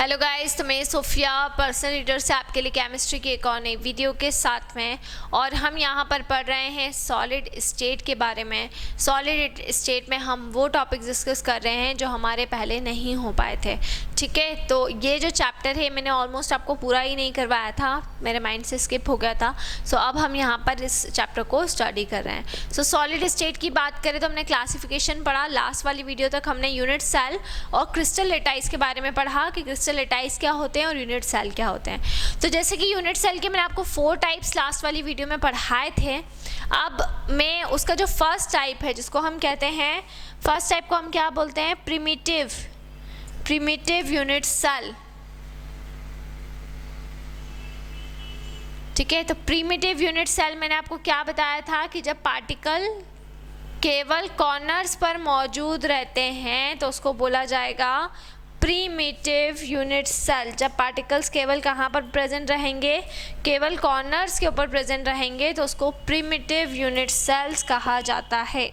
Hello guys, तो मैं Sophia personal reader से आपके लिए केमिस्ट्री की एक और नई वीडियो के साथ में, और हम यहाँ पर पढ़ रहे हैं सॉलिड स्टेट के बारे में। सॉलिड स्टेट में हम वो टॉपिक्स डिस्कस कर रहे हैं जो हमारे पहले नहीं हो पाए थे। ठीक है, तो ये जो चैप्टर है मैंने ऑलमोस्ट आपको पूरा ही नहीं करवाया था, मेरे माइंड से स्किप हो गया था। सो अब हम यहाँ पर इस चैप्टर को स्टडी कर रहे हैं। सो सॉलिड स्टेट की बात करें तो हमने क्लासिफिकेशन पढ़ा। लास्ट वाली वीडियो तक हमने यूनिट सेल और क्रिस्टल लेटाइस के बारे में पढ़ा कि क्रिस्टल लेटाइस क्या होते हैं और यूनिट सेल क्या होते हैं। तो जैसे कि यूनिट सेल के मैंने आपको 4 टाइप्स लास्ट वाली वीडियो में पढ़ाए थे। अब मैं उसका जो फर्स्ट टाइप है जिसको हम कहते हैं, फर्स्ट टाइप को हम क्या बोलते हैं, प्रिमिटिव यूनिट सेल। ठीक है, तो प्रिमिटिव यूनिट सेल मैंने आपको क्या बताया था कि जब पार्टिकल केवल कॉर्नर्स पर मौजूद रहते हैं तो उसको बोला जाएगा प्रीमिटिव यूनिट सेल। जब पार्टिकल्स केवल कहाँ पर प्रेजेंट रहेंगे, केवल कॉर्नर्स के ऊपर प्रेजेंट रहेंगे तो उसको प्रीमिटिव यूनिट सेल्स कहा जाता है।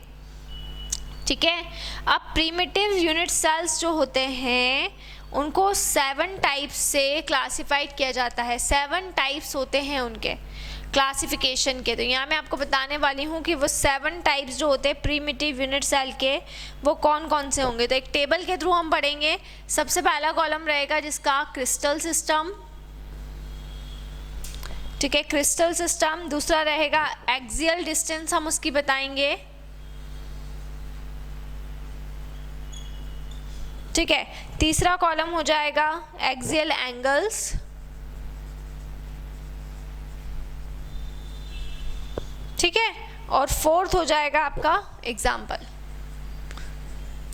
ठीक है, अब प्रीमिटिव यूनिट सेल्स जो होते हैं उनको 7 टाइप्स से क्लासिफाइड किया जाता है। 7 टाइप्स होते हैं उनके क्लासिफिकेशन के। तो यहाँ मैं आपको बताने वाली हूँ कि वो 7 टाइप्स जो होते हैं प्रीमिटिव यूनिट सेल के वो कौन कौन से होंगे। तो एक टेबल के थ्रू हम पढ़ेंगे। सबसे पहला कॉलम रहेगा जिसका क्रिस्टल सिस्टम। ठीक है, क्रिस्टल सिस्टम। दूसरा रहेगा एक्सियल डिस्टेंस, हम उसकी बताएंगे। ठीक है, तीसरा कॉलम हो जाएगा एक्सियल एंगल्स। ठीक है, और फोर्थ हो जाएगा आपका एग्जाम्पल।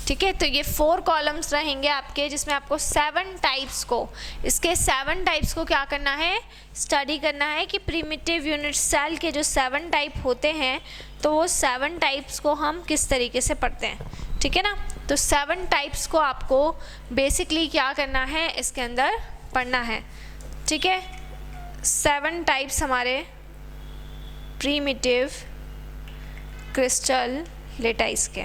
ठीक है, तो ये 4 कॉलम्स रहेंगे आपके जिसमें आपको 7 टाइप्स को, इसके 7 टाइप्स को क्या करना है, स्टडी करना है कि प्रीमिटिव यूनिट सेल के जो 7 टाइप होते हैं तो वो 7 टाइप्स को हम किस तरीके से पढ़ते हैं। ठीक है ना, तो 7 टाइप्स को आपको बेसिकली क्या करना है, इसके अंदर पढ़ना है। ठीक है, 7 टाइप्स हमारे प्रीमिटिव क्रिस्टल लेटाइस के।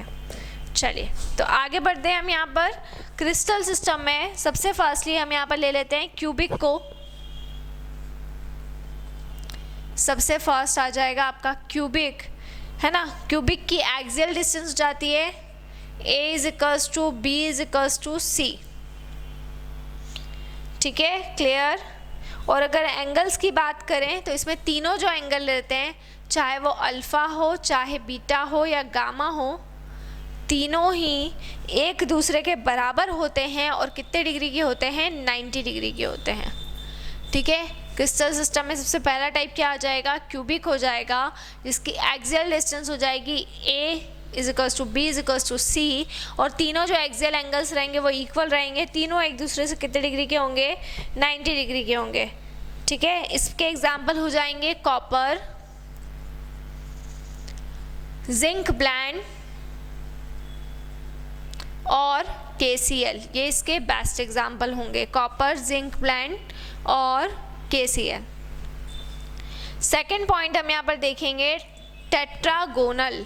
चलिए तो आगे बढ़ते हैं हम यहाँ पर क्रिस्टल सिस्टम में। सबसे फर्स्टली हम यहाँ पर ले लेते हैं क्यूबिक को। सबसे फर्स्ट आ जाएगा आपका क्यूबिक, है ना। क्यूबिक की एक्सियल डिस्टेंस जाती है A = B = C। ठीक है, क्लियर। और अगर एंगल्स की बात करें तो इसमें तीनों जो एंगल लेते हैं, चाहे वो अल्फ़ा हो, चाहे बीटा हो या गामा हो, तीनों ही एक दूसरे के बराबर होते हैं और कितने डिग्री के होते हैं, 90 डिग्री के होते हैं। ठीक है, क्रिस्टल सिस्टम में सबसे पहला टाइप क्या आ जाएगा, क्यूबिक हो जाएगा, जिसकी एक्सियल डिस्टेंस हो जाएगी A = B = C, और तीनों जो एक्सियल एंगल्स रहेंगे वो इक्वल रहेंगे। तीनों एक दूसरे से कितने डिग्री के होंगे, 90 डिग्री के होंगे। ठीक है, इसके एग्जाम्पल हो जाएंगे कॉपर, जिंक ब्लेंड और KCl। ये इसके बेस्ट एग्जाम्पल होंगे, कॉपर, जिंक ब्लेंड और KCl। सेकेंड पॉइंट हम यहाँ पर देखेंगे टेट्रागोनल।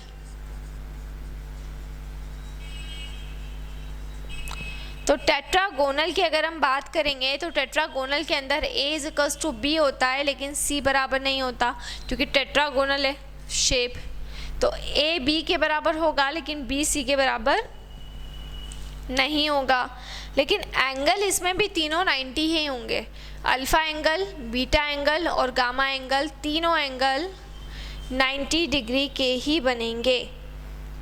तो टेट्रागोनल की अगर हम बात करेंगे तो टेट्रागोनल के अंदर A = B होता है लेकिन C बराबर नहीं होता, क्योंकि टेट्रागोनल है शेप। तो A B के बराबर होगा लेकिन B C के बराबर नहीं होगा। लेकिन एंगल इसमें भी तीनों 90 ही होंगे। अल्फ़ा एंगल, बीटा एंगल और गामा एंगल, तीनों एंगल 90 डिग्री के ही बनेंगे।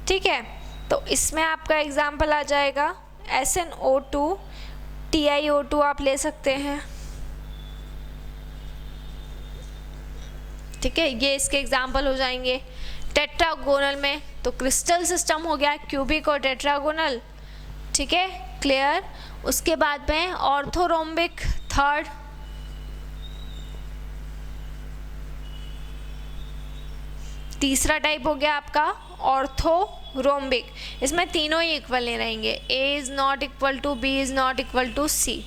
ठीक है, तो इसमें आपका एग्जाम्पल आ जाएगा SnO2, TiO2 आप ले सकते हैं। ठीक है, ये इसके एग्जाम्पल हो जाएंगे टेट्रागोनल में। तो क्रिस्टल सिस्टम हो गया क्यूबिक और टेट्रागोनल। ठीक है, क्लियर। उसके बाद में ऑर्थोरोम्बिक, थर्ड। तीसरा टाइप हो गया आपका ऑर्थोरोम्बिक। इसमें तीनों ही इक्वल नहीं रहेंगे, A ≠ B ≠ C।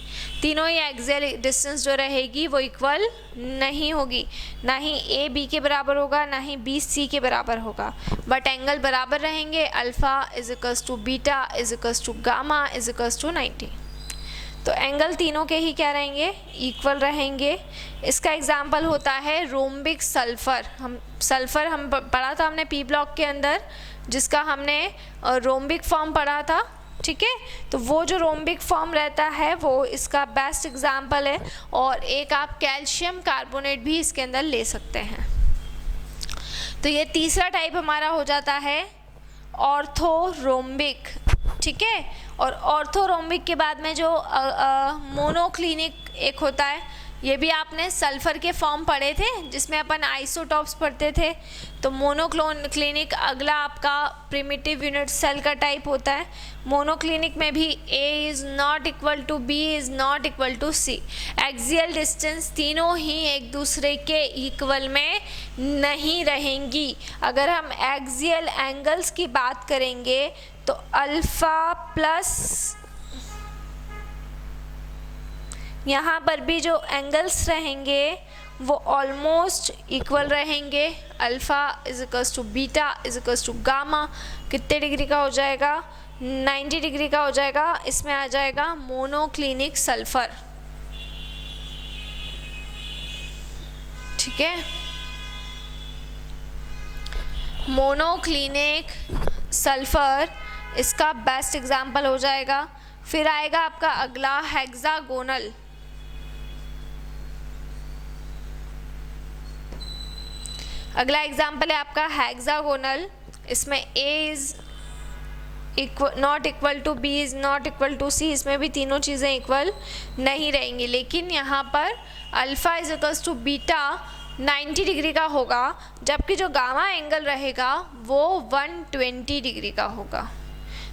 तीनों ही एक्सियल डिस्टेंस जो रहेगी वो इक्वल नहीं होगी, ना ही A B के बराबर होगा, ना ही B C के बराबर होगा, बट एंगल बराबर रहेंगे। Alpha = beta = gamma = 90। तो एंगल तीनों के ही क्या रहेंगे, इक्वल रहेंगे। इसका एग्जाम्पल होता है रोम्बिक सल्फर। सल्फर हम पढ़ा था हमने पी ब्लॉक के अंदर, जिसका हमने रोम्बिक फॉर्म पढ़ा था, ठीक है। तो वो जो रोम्बिक फॉर्म रहता है वो इसका बेस्ट एग्जाम्पल है। और एक आप कैल्शियम कार्बोनेट भी इसके अंदर ले सकते हैं। तो ये तीसरा टाइप हमारा हो जाता है ऑर्थोरोम्बिक, ठीक है। और ऑर्थोरोम्बिक के बाद में जो मोनोक्लिनिक एक होता है, ये भी आपने सल्फर के फॉर्म पढ़े थे जिसमें अपन आइसोटॉप्स पढ़ते थे। तो मोनोक्लिनिक अगला आपका प्रिमिटिव यूनिट सेल का टाइप होता है। मोनोक्लिनिक में भी A is not equal to B is not equal to C। Axial distance तीनों ही एक दूसरे के इक्वल में नहीं रहेंगी। अगर हम एक्सियल एंगल्स की बात करेंगे तो अल्फ़ा प्लस यहाँ पर भी जो एंगल्स रहेंगे वो ऑलमोस्ट इक्वल रहेंगे। Alpha is equals to beta is equals to gamma कितने डिग्री का हो जाएगा, 90 डिग्री का हो जाएगा। इसमें आ जाएगा मोनोक्लिनिक सल्फर, ठीक है। मोनोक्लिनिक सल्फर इसका बेस्ट एग्जाम्पल हो जाएगा। फिर आएगा आपका अगला हेक्सागोनल। अगला एग्जाम्पल है आपका हेक्सागोनल। इसमें A is not equal to B is not equal to C। इसमें भी तीनों चीज़ें इक्वल नहीं रहेंगी, लेकिन यहाँ पर alpha is equals to beta 90 degree का होगा, जबकि जो गामा एंगल रहेगा वो 120 डिग्री का होगा।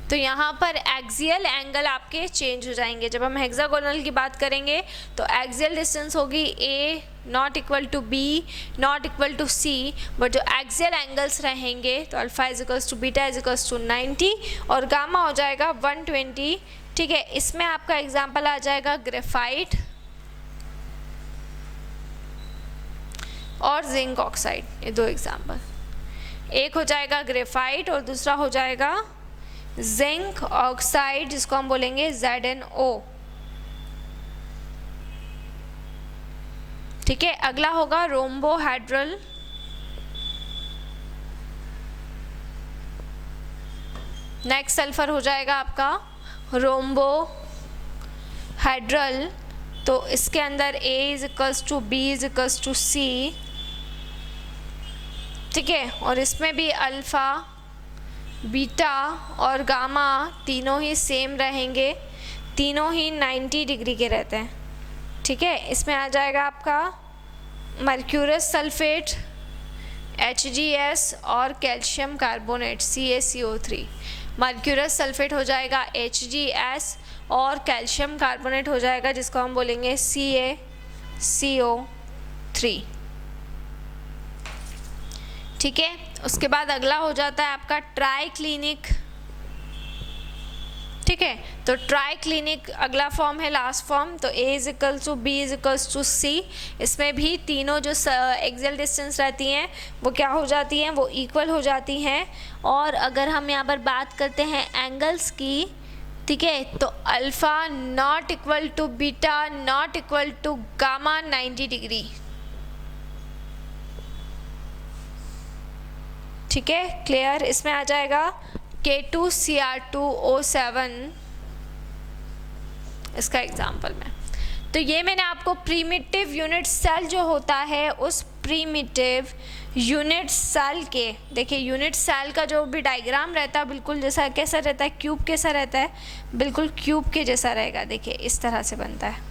तो यहाँ पर एक्सियल एंगल आपके चेंज हो जाएंगे। जब हम हेक्सागोनल की बात करेंगे तो एक्सियल डिस्टेंस होगी A not equal to B not equal to C, but जो एक्सियल एंगल्स रहेंगे तो alpha is equals to beta is equals to 90 और गामा हो जाएगा 120, ठीक है। इसमें आपका एग्जाम्पल आ जाएगा ग्रेफाइट और जिंक ऑक्साइड। ये दो एग्जाम्पल, एक हो जाएगा ग्रेफाइट और दूसरा हो जाएगा जिंक ऑक्साइड, जिसको हम बोलेंगे ZnO, ठीक है। अगला होगा रोम्बोहेड्रल। नेक्स्ट सल्फर हो जाएगा आपका रोम्बोहेड्रल। तो इसके अंदर A is equals to B is equals to C, ठीक है। और इसमें भी अल्फ़ा बीटा और गामा तीनों ही सेम रहेंगे, तीनों ही 90 डिग्री के रहते हैं, ठीक है। इसमें आ जाएगा आपका मर्क्यूरस सल्फेट HgS और calcium carbonate CaCO3। Mercurous sulphate हो जाएगा HgS और कैल्शियम कार्बोनेट हो जाएगा जिसको हम बोलेंगे CaCO3, ठीक है। उसके बाद अगला हो जाता है आपका ट्राइक्लिनिक, ठीक है। तो ट्राइक्लिनिक अगला फॉर्म है, लास्ट फॉर्म। तो A is equals to B is equals to C। इसमें भी तीनों जो एक्सियल डिस्टेंस रहती हैं वो क्या हो जाती हैं, वो इक्वल हो जाती हैं। और अगर हम यहाँ पर बात करते हैं एंगल्स की, ठीक है, तो alpha not equal to beta not equal to gamma 90 degree, ठीक है, क्लियर। इसमें आ जाएगा K2Cr2O7 इसका एग्जाम्पल में। तो ये मैंने आपको प्रीमिटिव यूनिट सेल जो होता है उस प्रीमिटिव यूनिट सेल के, देखिए यूनिट सेल का जो भी डायग्राम रहता है बिल्कुल जैसा कैसा रहता है, क्यूब कैसा रहता है, बिल्कुल क्यूब के जैसा रहेगा। देखिए इस तरह से बनता है,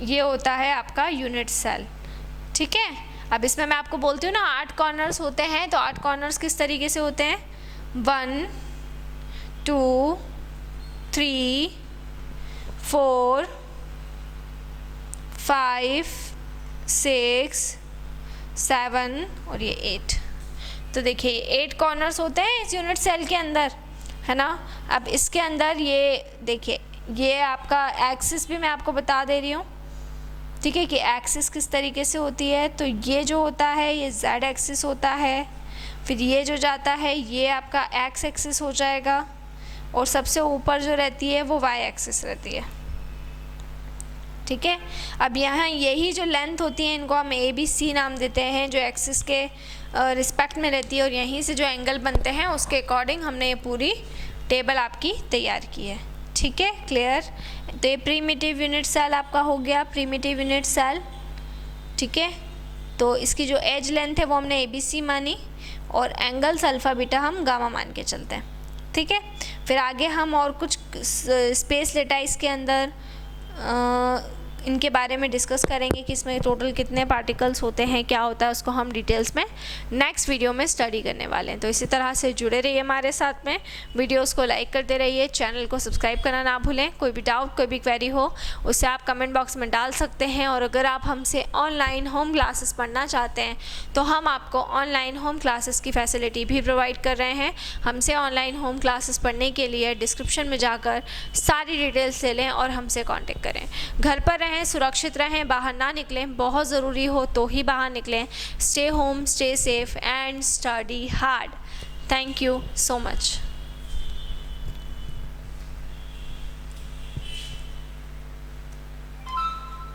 ये होता है आपका यूनिट सेल, ठीक है। अब इसमें मैं आपको बोलती हूँ ना 8 कॉर्नर्स होते हैं, तो 8 कॉर्नर्स किस तरीके से होते हैं, 1 2 3 4 5 6 7 और ये 8। तो देखिए 8 कॉर्नर्स होते हैं इस यूनिट सेल के अंदर, है ना। अब इसके अंदर ये देखिए, ये आपका एक्सिस भी मैं आपको बता दे रही हूँ, ठीक है, कि एक्सिस किस तरीके से होती है। तो ये जो होता है ये Z एक्सिस होता है, फिर ये जो जाता है ये आपका X एक्सिस हो जाएगा, और सबसे ऊपर जो रहती है वो वाई एक्सिस रहती है। ठीक है, अब यहाँ यही जो लेंथ होती है इनको हम ए बी सी नाम देते हैं, जो एक्सिस के रिस्पेक्ट में रहती है, और यहीं से जो एंगल बनते हैं उसके अकॉर्डिंग हमने ये पूरी टेबल आपकी तैयार की है। ठीक है, क्लियर। तो ये प्रीमिटिव यूनिट सेल आपका हो गया, प्रीमिटिव यूनिट सेल। ठीक है, तो इसकी जो एज लेंथ है वो हमने ए बी सी मानी, और एंगल्स अल्फ़ा बीटा हम गामा मान के चलते हैं। ठीक है, फिर आगे हम और कुछ स्पेस लेटाइस के अंदर इनके बारे में डिस्कस करेंगे कि इसमें टोटल कितने पार्टिकल्स होते हैं, क्या होता है, उसको हम डिटेल्स में नेक्स्ट वीडियो में स्टडी करने वाले हैं। तो इसी तरह से जुड़े रहिए हमारे साथ में, वीडियोस को लाइक करते रहिए, चैनल को सब्सक्राइब करना ना भूलें। कोई भी डाउट, कोई भी क्वेरी हो उससे आप कमेंट बॉक्स में डाल सकते हैं, और अगर आप हमसे ऑनलाइन होम क्लासेस पढ़ना चाहते हैं तो हम आपको ऑनलाइन होम क्लासेस की फैसिलिटी भी प्रोवाइड कर रहे हैं। हमसे ऑनलाइन होम क्लासेस पढ़ने के लिए डिस्क्रिप्शन में जाकर सारी डिटेल्स ले लें और हमसे कॉन्टेक्ट करें। घर पर रहें, सुरक्षित रहें, बाहर ना निकलें, बहुत ज़रूरी हो तो ही बाहर निकलें। Stay home, stay safe and study hard. Thank you so much.